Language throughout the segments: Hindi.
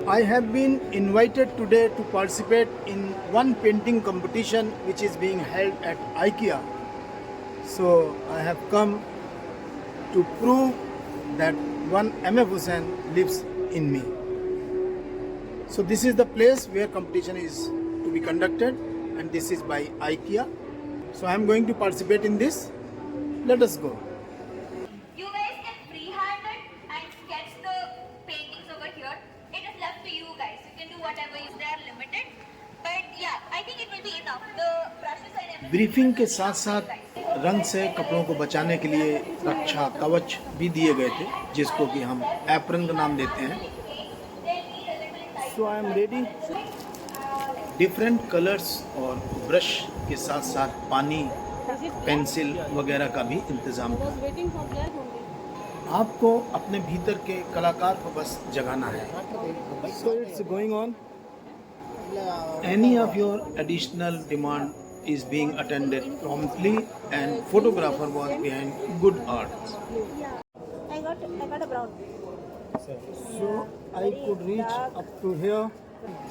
I have been invited today to participate in one painting competition which is being held at IKEA. So I have come to prove that one MF Hussain lives in me. So this is the place where competition is to be conducted, and this is by IKEA. So I am going to participate in this. Let us go. You guys can freehand it and sketch the paintings over here. It is left to you guys. You can do whatever they are limited. But yeah, I think it will be enough. The brushes and everything. Briefing के साथ साथ रंग से कपड़ों को बचाने के लिए रक्षा कवच भी दिए गए थे, जिसको कि हम एप्रन का नाम देते हैं. So I am ready. Different colours और ब्रश के साथ साथ पानी, पेंसिल वगैरह का भी इंतज़ाम था. आपको अपने भीतर के कलाकार को बस जगाना है. So it's going on. Any of your additional demand is being attended promptly, and photographer was behind good art. I got a brown. So I could reach up to here.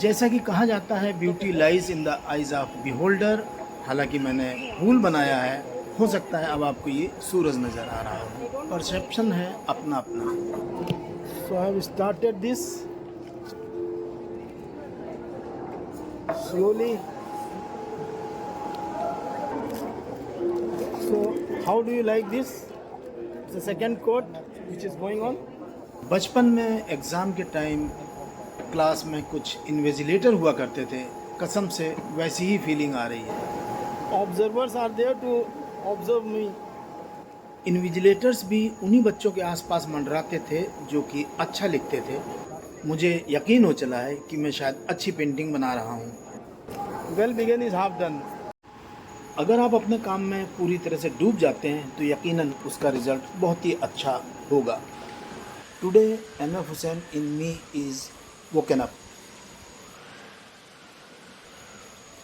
जैसा कि कहा जाता है beauty lies in the eyes of beholder. हालांकि मैंने फूल बनाया है, हो सकता है अब आपको ये सूरज नज़र आ रहा हो. परसेप्शन है अपना अपना. So I have started this slowly. So how do you like this? It's the second coat which is going on. बचपन में एग्ज़ाम के टाइम क्लास में कुछ इन्विजिलेटर हुआ करते थे. कसम से वैसी ही फीलिंग आ रही है. Observers are there to observe me. Invigilators भी उन्हीं बच्चों के आसपास मंडराते थे जो कि अच्छा लिखते थे. मुझे यकीन हो चला है कि मैं शायद अच्छी पेंटिंग बना रहा हूँ. Well begun is half done. अगर आप अपने काम में पूरी तरह से डूब जाते हैं तो यकीनन उसका रिजल्ट बहुत ही अच्छा होगा. Today MF Hussain in me is woken up.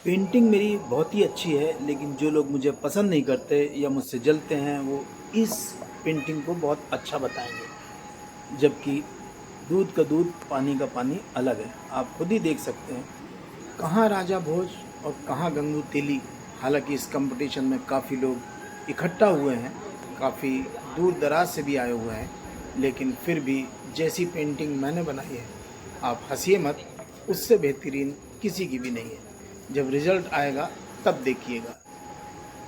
Painting मेरी बहुत ही अच्छी है, लेकिन जो लोग मुझे पसंद नहीं करते या मुझसे जलते हैं वो इस पेंटिंग को बहुत अच्छा बताएंगे. जबकि दूध का दूध, पानी का पानी अलग है. आप खुद ही देख सकते हैं कहाँ राजा भोज और कहाँ गंगू तेली. हालांकि इस कंपटीशन में काफ़ी लोग इकट्ठा हुए हैं, काफ़ी दूर दराज से भी आए हुए हैं, लेकिन फिर भी जैसी पेंटिंग मैंने बनाई है, आप हंसिए मत, उससे बेहतरीन किसी की भी नहीं है. जब रिज़ल्ट आएगा तब देखिएगा.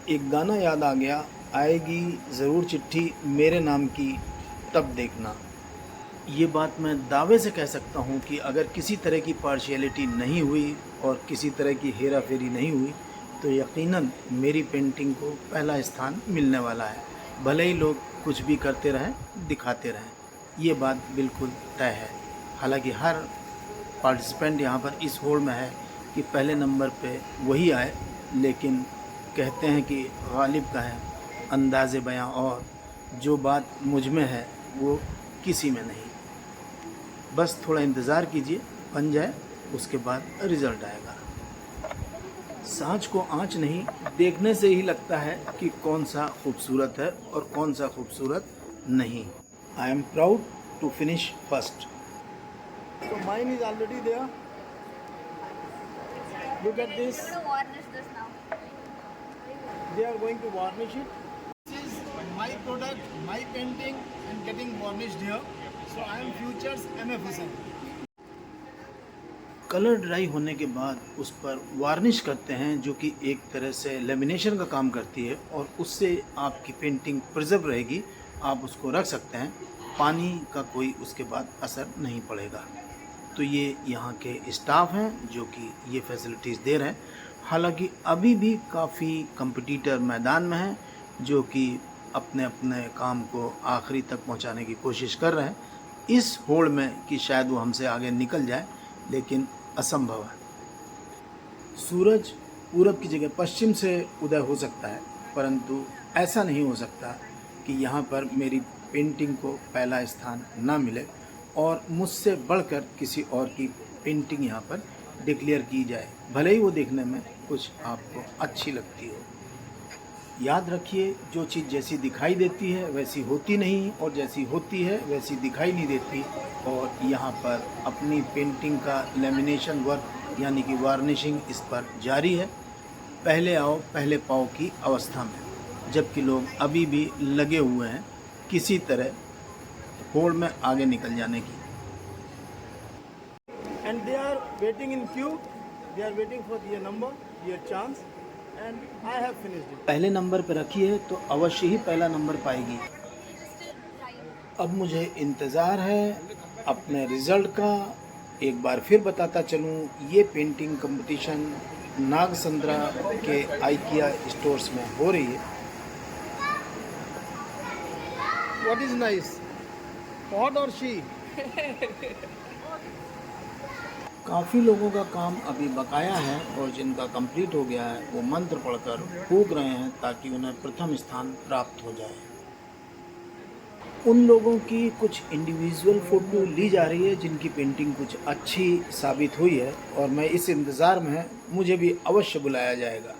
एक गाना याद आ गया, आएगी ज़रूर चिट्ठी मेरे नाम की तब देखना. ये बात मैं दावे से कह सकता हूँ कि अगर किसी तरह की पार्शियलिटी नहीं हुई और किसी तरह की हेरा फेरी नहीं हुई तो यकीनन मेरी पेंटिंग को पहला स्थान मिलने वाला है. भले ही लोग कुछ भी करते रहें, दिखाते रहें, ये बात बिल्कुल तय है. हालांकि हर पार्टिसिपेंट यहाँ पर इस होड़ में है कि पहले नंबर पे वही आए, लेकिन कहते हैं कि गालिब का है अंदाज़े बयां, और जो बात मुझ में है वो किसी में नहीं. बस थोड़ा इंतज़ार कीजिए, बन जाए, उसके बाद रिज़ल्ट आएगा. सांच को आँच नहीं, देखने से ही लगता है कि कौन सा खूबसूरत है और कौन सा खूबसूरत नहीं. I am proud to finish first. So mine is already there. Look at this. I'm going to varnish this now. They are going to varnish it. This is my product, my painting, and getting varnished here. So I am Future's MF Hussain. Colour dry होने के बाद उस पर वार्निश करते हैं, जो कि एक तरह से लेमिनेशन का काम करती है, और उससे आपकी पेंटिंग प्रिजर्व रहेगी. आप उसको रख सकते हैं, पानी का कोई उसके बाद असर नहीं पड़ेगा. तो ये यहाँ के स्टाफ हैं जो कि ये फैसिलिटीज़ दे रहे हैं. हालांकि अभी भी काफ़ी कंपटीटर मैदान में हैं जो कि अपने अपने काम को आखिरी तक पहुँचाने की कोशिश कर रहे हैं, इस होड़ में कि शायद वो हमसे आगे निकल जाए, लेकिन असंभव है. सूरज पूरब की जगह पश्चिम से उदय हो सकता है, परंतु ऐसा नहीं हो सकता कि यहाँ पर मेरी पेंटिंग को पहला स्थान ना मिले और मुझसे बढ़कर किसी और की पेंटिंग यहाँ पर डिक्लेयर की जाए, भले ही वो देखने में कुछ आपको अच्छी लगती हो. याद रखिए, जो चीज़ जैसी दिखाई देती है वैसी होती नहीं, और जैसी होती है वैसी दिखाई नहीं देती। और यहाँ पर अपनी पेंटिंग का लेमिनेशन वर्क यानी कि वार्निशिंग इस पर जारी है, पहले आओ पहले पाओ की अवस्था में, जबकि लोग अभी भी लगे हुए हैं किसी तरह होड़ में आगे निकल जाने की। And they are waiting in queue. They are waiting for their number, their chance, and I have finished it. पहले नंबर पर रखी है तो अवश्य ही पहला नंबर पाएगी। अब मुझे इंतज़ार है अपने रिज़ल्ट का। एक बार फिर बताता चलूँ, ये पेंटिंग कंपटीशन नागसंद्रा के आइकिया स्टोर्स में हो रही है। What is nice? Hot or she? काफ़ी लोगों का काम अभी बकाया है, और जिनका कंप्लीट हो गया है वो मंत्र पढ़कर फूंक रहे हैं ताकि उन्हें प्रथम स्थान प्राप्त हो जाए। उन लोगों की कुछ इंडिविजुअल फ़ोटो ली जा रही है जिनकी पेंटिंग कुछ अच्छी साबित हुई है, और मैं इस इंतज़ार में मुझे भी अवश्य बुलाया जाएगा।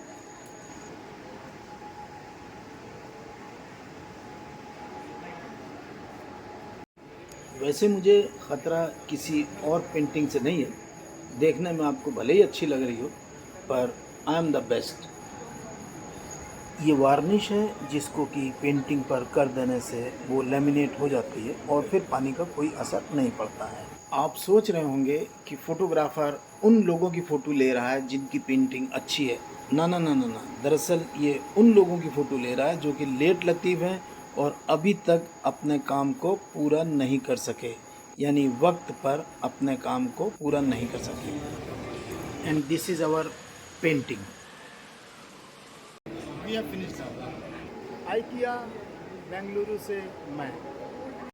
वैसे मुझे ख़तरा किसी और पेंटिंग से नहीं है, देखने में आपको भले ही अच्छी लग रही हो, पर आई एम द बेस्ट। ये वार्निश है जिसको कि पेंटिंग पर कर देने से वो लेमिनेट हो जाती है और फिर पानी का कोई असर नहीं पड़ता है। आप सोच रहे होंगे कि फ़ोटोग्राफ़र उन लोगों की फ़ोटो ले रहा है जिनकी पेंटिंग अच्छी है। ना ना ना ना ना, दरअसल ये उन लोगों की फ़ोटो ले रहा है जो कि लेट लतीफ़ हैं और अभी तक अपने काम को पूरा नहीं कर सके, यानी वक्त पर अपने काम को पूरा नहीं कर सके। And this is our painting. We have finished now. IKEA, Bengaluru से मैं।